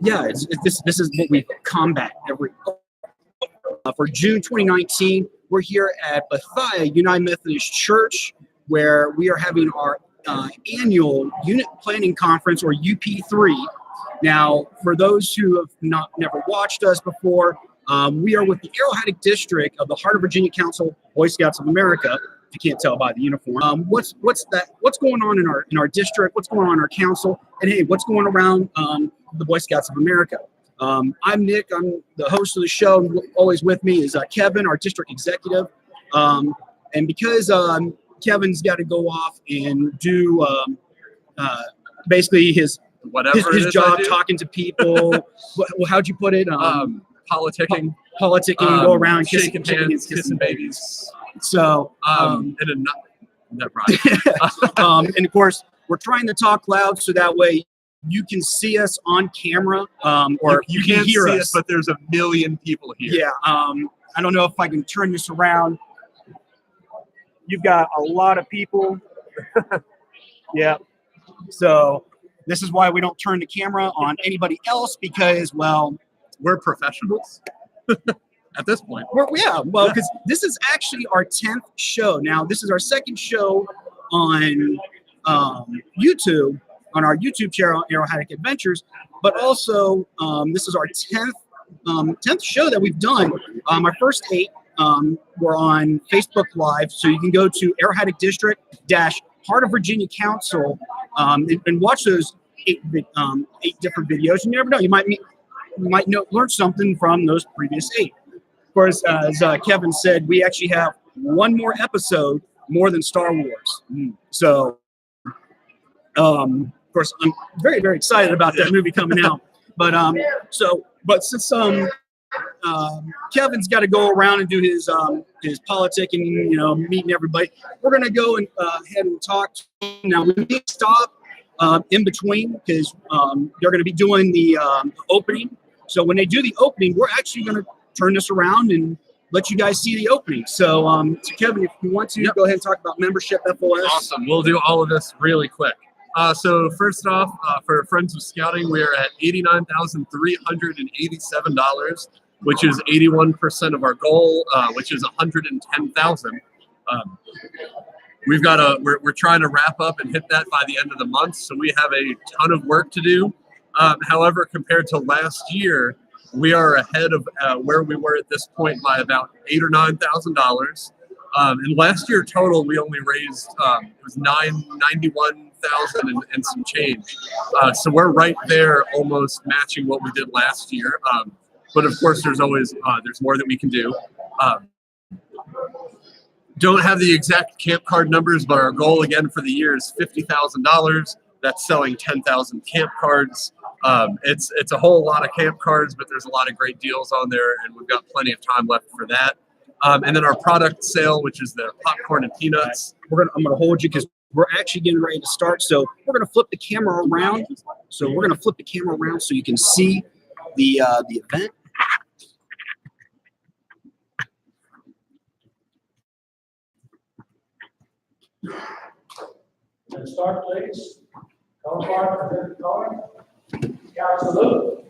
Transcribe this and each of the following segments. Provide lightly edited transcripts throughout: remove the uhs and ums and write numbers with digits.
yeah, this is what we combat every. For June 2019, we're here at Bethia United Methodist Church, where we are having our annual Unit Planning Conference, or UP3. Now, for those who have never watched us before, we are with the Arrohattoc District of the Heart of Virginia Council, Boy Scouts of America. If you can't tell by the uniform, what's going on in our district? What's going on in our council? And hey, what's going around the Boy Scouts of America? I'm Nick. I'm the host of the show. Always with me is Kevin, our district executive. And because Kevin's got to go off and do basically his job, talking to people. Well, how'd you put it? Politicking, go around shaking hands, kissing babies. So, and of course, we're trying to talk loud so that way you can see us on camera, or you can hear us. But there's a million people here. Yeah. I don't know if I can turn this around. You've got a lot of people. Yeah. So this is why we don't turn the camera on anybody else, because, well, we're professionals at this point. Because this is actually our 10th show. Now, this is our second show on YouTube, on our YouTube channel, Arrohattoc Adventures, but also this is our 10th show that we've done. Our first 8 were on Facebook Live, so you can go to Arrohattoc District - Heart of Virginia Council and watch those 8 different videos. You never know, you might learn something from those previous 8. Of course, as Kevin said, we actually have one more episode more than Star Wars. So, of course, I'm very, very excited about that movie coming out. But since Kevin's got to go around and do his politicking, meeting everybody, we're gonna go and ahead and talk. Now we need to stop in between, because they're going to be doing the opening. So when they do the opening, we're actually going to turn this around and let you guys see the opening. So, Kevin, if you want to, go ahead and talk about membership, FOS. Awesome. We'll do all of this really quick. So first off, for Friends of Scouting, we are at $89,387, which is 81% of our goal, which is $110,000. We're trying to wrap up and hit that by the end of the month, so we have a ton of work to do. However, compared to last year, we are ahead of where we were at this point by about $8,000 or $9,000. And last year total, we only raised it was $91,000 and some change. So we're right there, almost matching what we did last year. But of course, there's always there's more that we can do. Don't have the exact camp card numbers, but our goal again for the year is $50,000. That's selling 10,000 camp cards. It's a whole lot of camp cards, but there's a lot of great deals on there, and we've got plenty of time left for that. And then our product sale, which is the popcorn and peanuts. I'm gonna hold you because we're actually getting ready to start. So we're gonna flip the camera around. So you can see the event. Let's start, please. Color bar, color. Scout salute.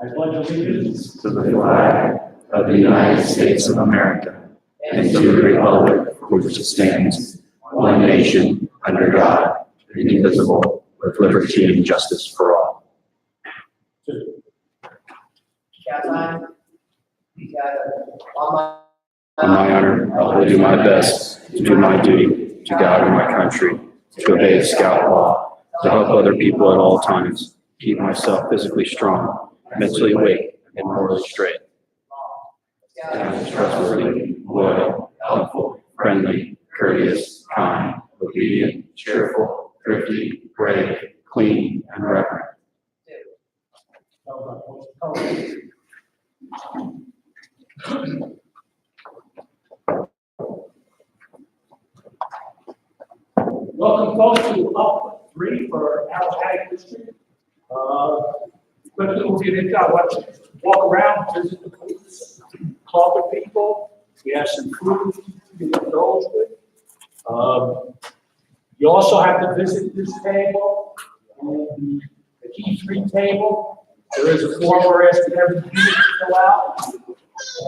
I pledge allegiance to the flag of the United States of America and to the republic for which it stands, one nation, under God, indivisible, with liberty and justice for all. On my honor, I will do my best to do my duty to God and my country, to obey the Scout law, to help other people at all times, keep myself physically strong, mentally awake, and morally straight. And I am trustworthy, loyal, helpful, friendly, courteous, kind, obedient, cheerful, thrifty, brave, clean, and reverent. Welcome, folks, to UP3 for Arrohattoc District. But we'll get into, I want to walk around, visit the booths, talk with people. We have some food to indulge with. You also have to visit this table, and the UP3 table. There is a form we're asking everybody to fill out.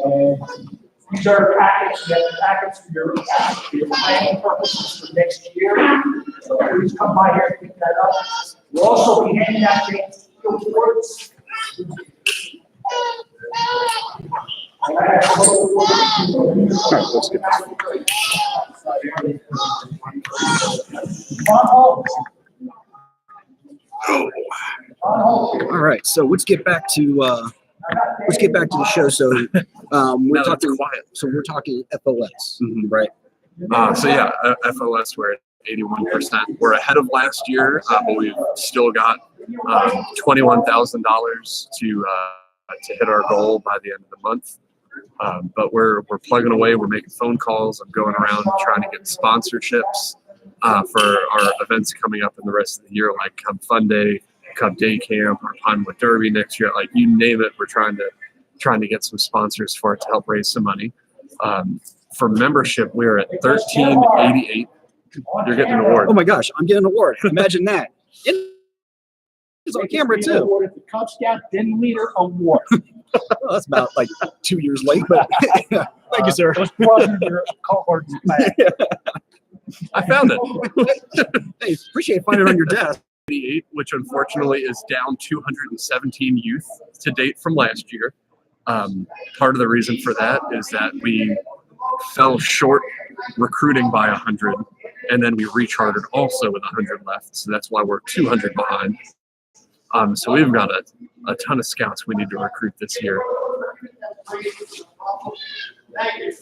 And these are packets, you have the packets for your planning purposes for next year. So please come by here and pick that up. We'll also be handing out things, reports. All right, let's get All right, so let's get back to the show. So we're talking quiet. So we're talking FOS, Right. So yeah, FOS, we're at 81%. We're ahead of last year, but we've still got $21,000 to hit our goal by the end of the month. But we're plugging away. We're making phone calls. I'm going around trying to get sponsorships for our events coming up in the rest of the year, like Cub Fun Day, Cub Day Camp, or Pinewood Derby next year. Like you name it, we're trying to get some sponsors for it to help raise some money. For membership, we're at $13.88. You're getting an award. Oh my gosh, I'm getting an award. Imagine that. It's on camera too. Awarded the Cub Scout Den Leader Award. Well, that's about like 2 years late, but thank you, sir. It was wasn't your cohort's plan. I found it. Hey, appreciate finding it on your desk. Which unfortunately is down 217 youth to date from last year. Part of the reason for that is that we fell short recruiting by 100, and then we rechartered also with 100 left. So that's why we're 200 behind. So we've got a ton of scouts we need to recruit this year.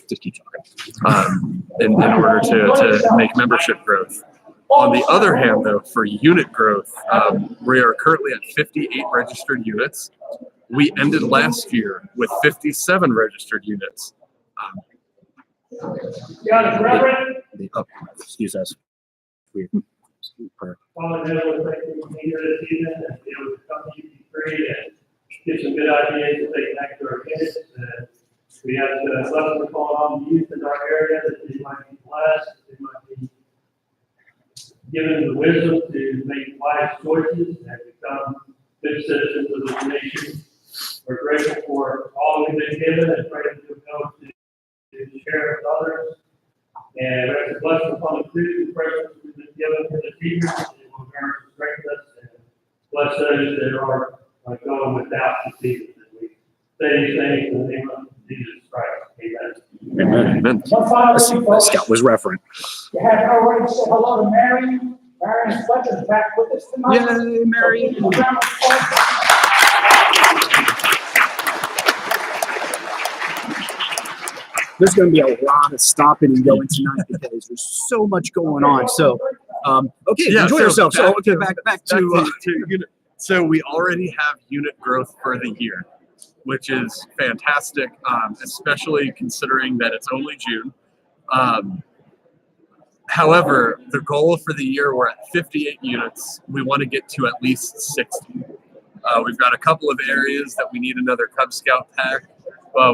Just keep talking. In order to make membership growth. On the other hand, though, for unit growth, we are currently at 58 registered units. We ended last year with 57 registered units. Yeah, Reverend. Excuse us. Well, I know we're thinking we need this evening and be able to come to UP3 and get some good ideas to take back to our kids. We have lessons going on the youth in our area that they might be blessed, they might be given the wisdom to make wise choices and become good citizens of this nation. We're grateful for all we've been given and grateful to go to share with others. And there's a blessing upon the food and presence we've been given to the teachers. It will strengthen us and bless those that are going without the season. We say these things in the name of Jesus Christ. Amen. Amen. One final thing, That folks. scout was referent. You have already said hello to Mary. Mary's Fletcher is back with us tonight. Yay, Mary. So, please, round of applause. There's going to be a lot of stopping and going tonight because there's so much going on. So, okay, Yeah, enjoy so yourself. So, back okay, to- back to unit. So we already have unit growth for the year, which is fantastic, especially considering that it's only June. However, the goal for the year, we're at 58 units. We want to get to at least 60. We've got a couple of areas that we need another Cub Scout pack.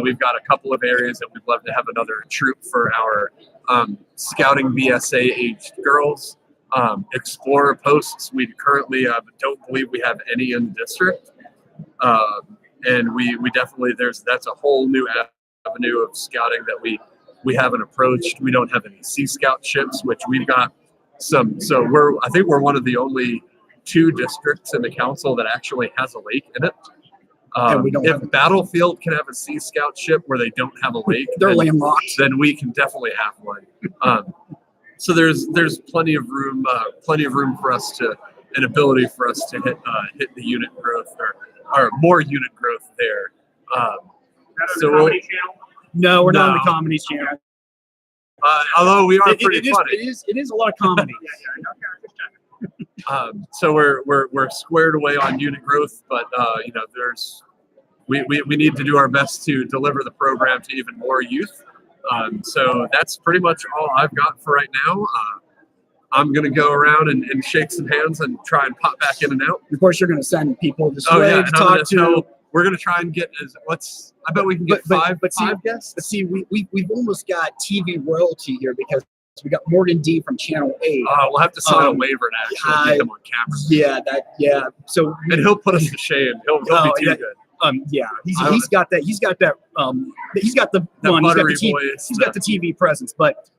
We've got a couple of areas that we'd love to have another troop for our scouting BSA aged girls. Explorer posts, we currently don't believe we have any in the district. And we definitely, that's a whole new avenue of scouting that we haven't approached. We don't have any Sea Scout ships, which we've got some. So I think we're one of the only 2 districts in the council that actually has a lake in it. And we don't have if Battlefield can have a Sea Scout ship where they don't have a lake, they're landlocked. then we can definitely have one. So there's plenty of room for us to, an ability for us to hit the unit growth or more unit growth there. No, we're not on No. the comedy channel. Although we are It pretty funny. is a lot of comedy. So we're squared away on unit growth, but we need to do our best to deliver the program to even more youth. So that's pretty much all I've got for right now. I'm going to go around and shake some hands and try and pop back in and out. Of course, you're going to send people this Oh way yeah, to and talk to. we're going to try and get I bet we can get five guests. But see, we've almost got TV royalty here because we got Morgan D from Channel 8. We'll have to sign a waiver to actually get him on camera. Yeah. So and he'll put us to shame. He'll be too good. Yeah, he's got that. He's got the He's got the voice. He's got the TV presence. But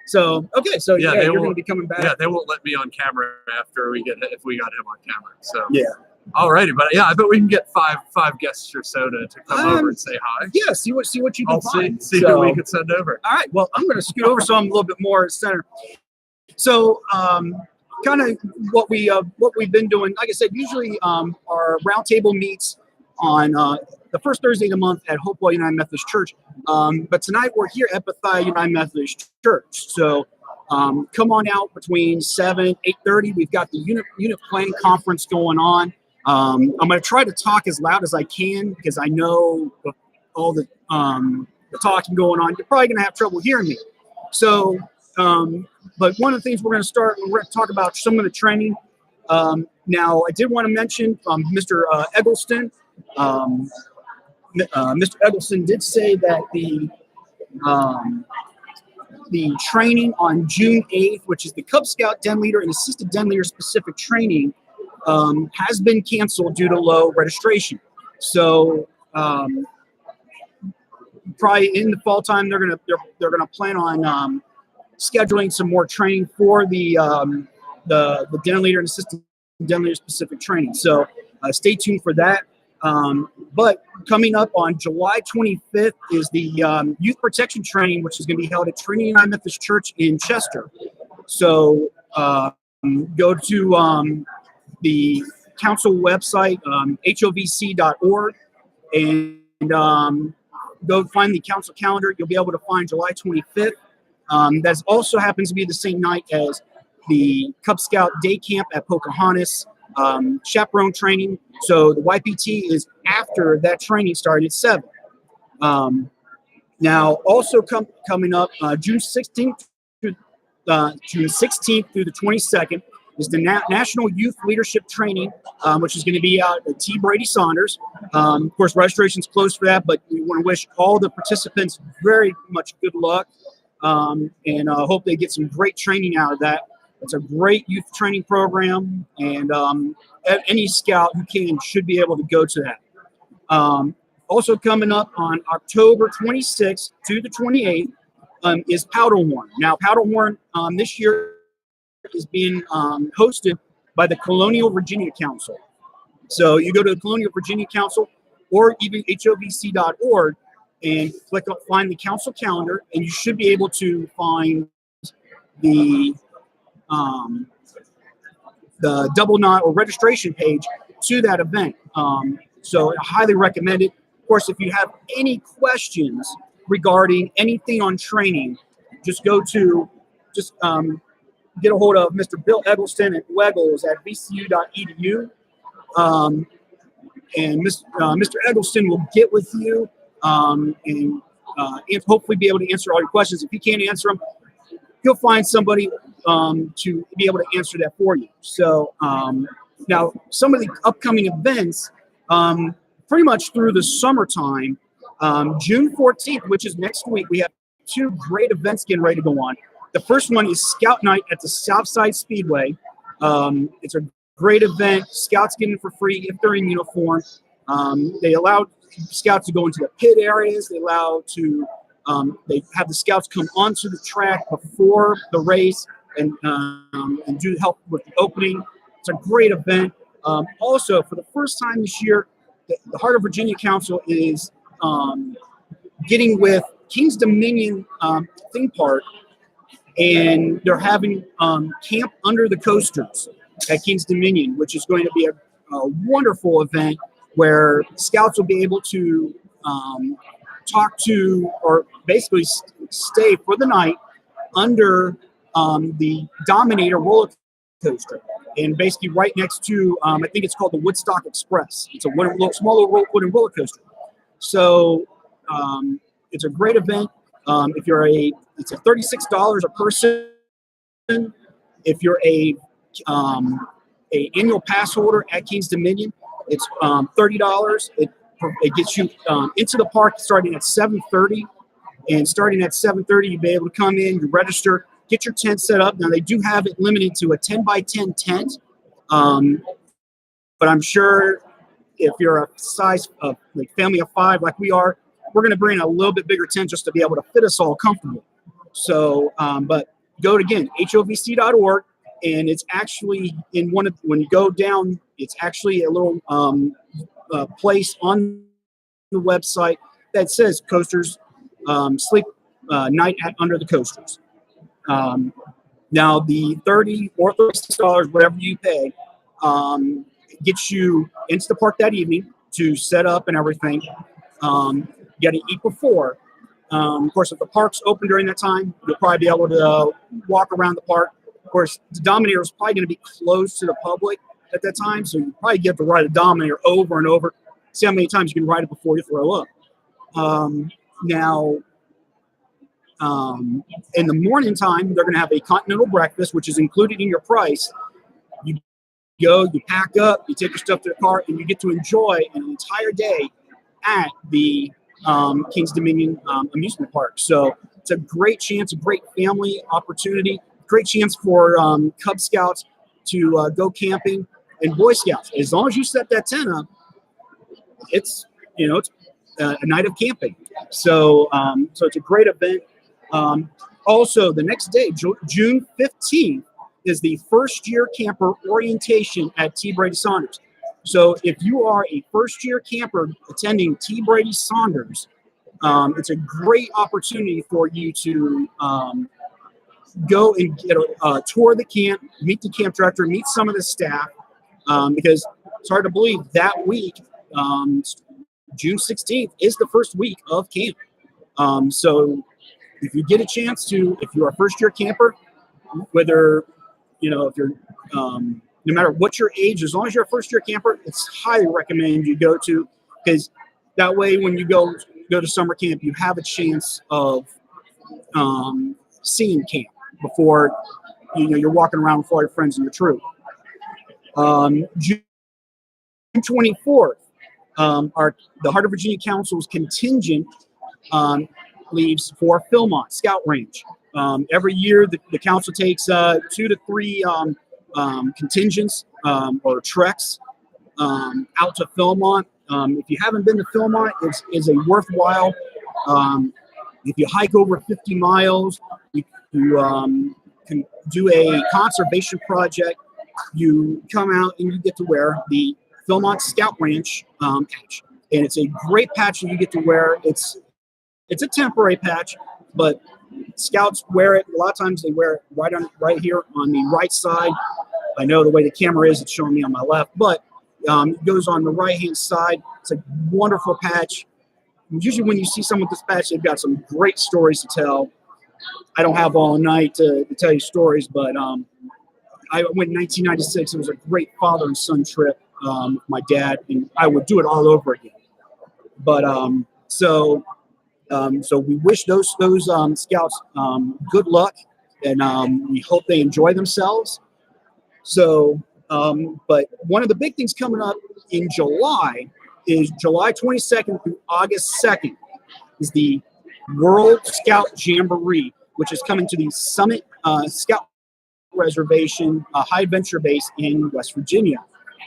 so you're going to be coming back. Yeah, they won't let me on camera after if we got him on camera. So yeah. Alrighty, but yeah, I bet we can get five guests or so to come over and say hi. Yeah, see what you can find. See who we can send over. All right, well, I'm going to scoot over so I'm a little bit more center. So, kind of what we've been doing. Like I said, usually our roundtable meets on the first Thursday of the month at Hopewell United Methodist Church. But tonight we're here at Bethia United Methodist Church. So come on out between 7 and 8:30. We've got the unit planning conference going on. I'm going to try to talk as loud as I can because I know all the talking going on. You're probably going to have trouble hearing me. So, but one of the things we're going to talk about some of the training. Now, I did want to mention Mr. Eggleston. Mr. Eggleston did say that the training on June 8th, which is the Cub Scout Den Leader and Assistant Den Leader specific training, has been canceled due to low registration. So probably in the fall time, they're gonna plan on scheduling some more training for the Den Leader and Assistant Den Leader specific training. So stay tuned for that. But coming up on July 25th is the Youth Protection Training, which is going to be held at Trinity United Methodist Church in Chester. So go to the council website, hovc.org, and go find the council calendar. You'll be able to find July 25th. That also happens to be the same night as the Cub Scout Day Camp at Pocahontas. Chaperone training. So the YPT is after that training started at 7. Now, also coming up June 16th through the 22nd is the National Youth Leadership Training, which is going to be out at T. Brady Saunders. Of course, registration's closed for that, but we want to wish all the participants very much good luck, and hope they get some great training out of that. It's a great youth training program, and any scout who can should be able to go to that. Also coming up on October 26th to the 28th is Powderhorn. Now, Powderhorn this year is being hosted by the Colonial Virginia Council. So you go to the Colonial Virginia Council or even hovc.org and click on find the council calendar, and you should be able to find the double knot or registration page to that event. So I highly recommend it. Of course, if you have any questions regarding anything on training, just get a hold of Mr. Bill Eggleston at Weggles at vcu.edu. And Mr. Eggleston will get with you and hopefully be able to answer all your questions. If he can't answer them, he'll find somebody to be able to answer that for you. So now some of the upcoming events, pretty much through the summertime, June 14th, which is next week, we have 2 great events getting ready to go on. The first one is Scout Night at the Southside Speedway. It's a great event. Scouts get in for free if they're in uniform. They allow scouts to go into the pit areas. They they have the scouts come onto the track before the race and do help with the opening. It's a great event. Also, for the first time this year, the Heart of Virginia Council is getting with King's Dominion theme park, and they're having Camp Under the Coasters at King's Dominion, which is going to be a wonderful event where scouts will be able to talk to or basically stay for the night under the Dominator roller coaster, and basically right next to I think it's called the Woodstock Express. It's a smaller wooden roller coaster. So it's a great event. It's $36 a person. if you're a annual pass holder at Kings Dominion, it's $30. It gets you into the park starting at 7:30, and starting at 7:30, you'll be able to come in, you register, get your tent set up. Now they do have it limited to a 10 by 10 tent, but I'm sure if you're a size of like family of 5 like we are, we're going to bring a little bit bigger tent just to be able to fit us all comfortable. So, but go to, again, hovc.org, and it's actually when you go down, it's actually a little place on the website that says Coasters Sleep Night under the Coasters. Now the $30 or $36, whatever you pay, gets you into the park that evening to set up and everything. You got to eat before. Of course, if the park's open during that time, you'll probably be able to walk around the park. Of course, the Dominator is probably going to be closed to the public at that time, so you probably get to ride a Dominator over and over. See how many times you can ride it before you throw up. Now, in the morning time, they're going to have a continental breakfast, which is included in your price. You go, you pack up, you take your stuff to the car, and you get to enjoy an entire day at the Kings Dominion amusement park. So it's a great chance, a great family opportunity, great chance for Cub Scouts to go camping, and Boy Scouts. As long as you set that tent up, it's a night of camping. So so it's a great event. Also, the next day, June 15th, is the first-year camper orientation at T. Brady Saunders. So if you are a first-year camper attending T. Brady Saunders, it's a great opportunity for you to go and get a tour of the camp, meet the camp director, meet some of the staff, because it's hard to believe that week, June 16th, is the first week of camp. So if you get a chance to, if you're a first-year camper, whether, if you're, no matter what your age, as long as you're a first-year camper, it's highly recommended you go to, because that way when you go to summer camp, you have a chance of seeing camp before, you're walking around with all your friends and your troop. June 24th, the Heart of Virginia Council's contingent leaves for Philmont Scout Range. Every year, the council takes 2 to 3 contingents or treks out to Philmont. If you haven't been to Philmont, it's a worthwhile. If you hike over 50 miles, you can do a conservation project. You come out and you get to wear the Philmont Scout Ranch patch, and it's a great patch that you get to wear. It's a temporary patch, but Scouts wear it. A lot of times they wear it right here on the right side. I know the way the camera is, it's showing me on my left, but it goes on the right-hand side. It's a wonderful patch. Usually when you see someone with this patch, they've got some great stories to tell. I don't have all night to tell you stories, but I went in 1996. It was a great father and son trip with my dad, and I would do it all over again. But so we wish those scouts good luck, and we hope they enjoy themselves. So, but one of the big things coming up in July is July 22nd through August 2nd is the World Scout Jamboree, which is coming to the Summit Scout Reservation High Adventure Base in West Virginia.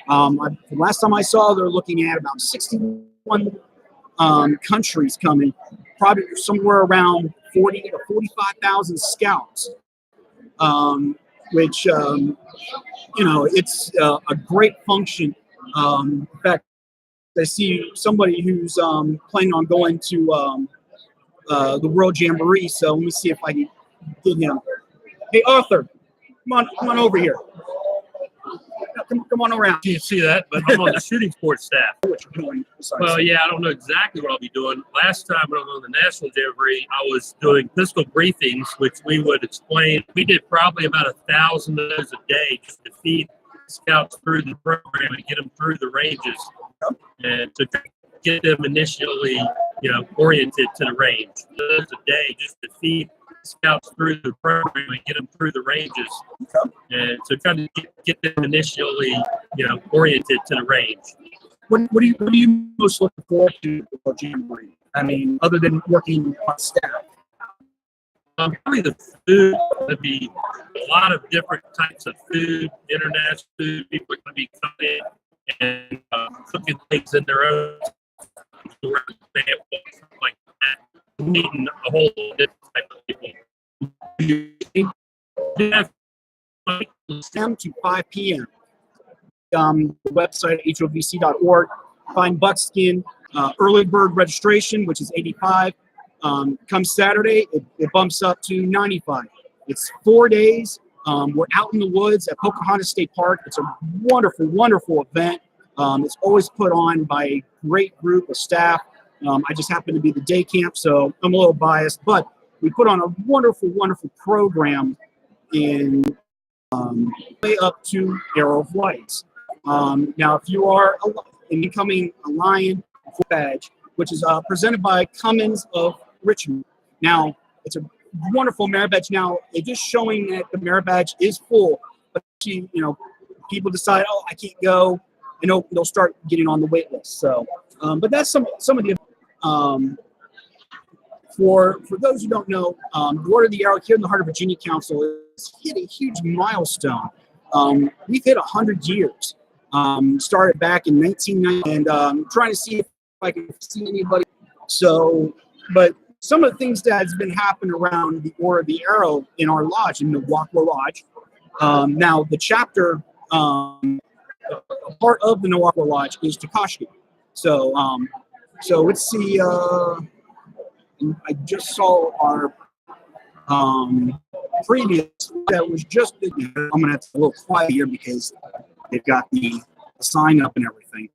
The last time I saw, they're looking at about 61 countries coming, probably somewhere around 40 to 45,000 scouts, which it's a great function. In fact, I see somebody who's planning on going to the World Jamboree, so let me see if I can get him. Hey, Arthur, come on over here. Come on around. Can't see that, but I'm on the shooting sports staff. What you're doing besides Well, yeah, I don't know exactly what I'll be doing. Last time when I was on the National Jamboree, I was doing pistol briefings, which we would explain. We did probably about 1,000 of those a day just to feed scouts through the program and get them through the ranges and to get them initially, oriented to the range. Those a day just to feed scouts through the program and get them through the ranges, and to kind of get them initially, oriented to the range. What are you most looking forward to for Jamboree? I mean, other than working on staff. Probably the food would be a lot of different types of food, international food. People are going to be coming in and cooking things in their own like that, meeting a whole different type of people. Yeah, 10 to 5 p.m. The website hovc.org. Find Buckskin early bird registration, which is $85. Come Saturday, it bumps up to $95. It's 4 days. We're out in the woods at Pocahontas State Park. It's a wonderful, wonderful event. It's always put on by a great group of staff. I just happen to be the day camp, so I'm a little biased, but we put on a wonderful, wonderful program in way up to Arrow of Lights. Now, if you are becoming a Lion badge, which is presented by Cummins of Richmond. Now, it's a wonderful merit badge. Now, it's just showing that the merit badge is full, but people decide, oh, I can't go, and they'll start getting on the wait list. So, but that's some of the. For those who don't know, the Order of the Arrow here in the heart of Virginia Council has hit a huge milestone. We've hit 100 years. Started back in 1990, and trying to see if I can see anybody. So, but some of the things that has been happening around the Order of the Arrow in our lodge, in the Nawakwa Lodge. Now, the chapter, part of the Nawakwa Lodge is Takashi. So, let's see. I just saw our previous that was just. I'm gonna have to be a little quiet here because they've got the sign up and everything.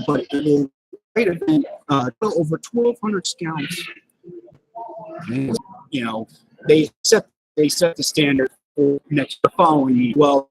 But it is a great event. Over 1,200 scouts. They set the standard for the following year. Well,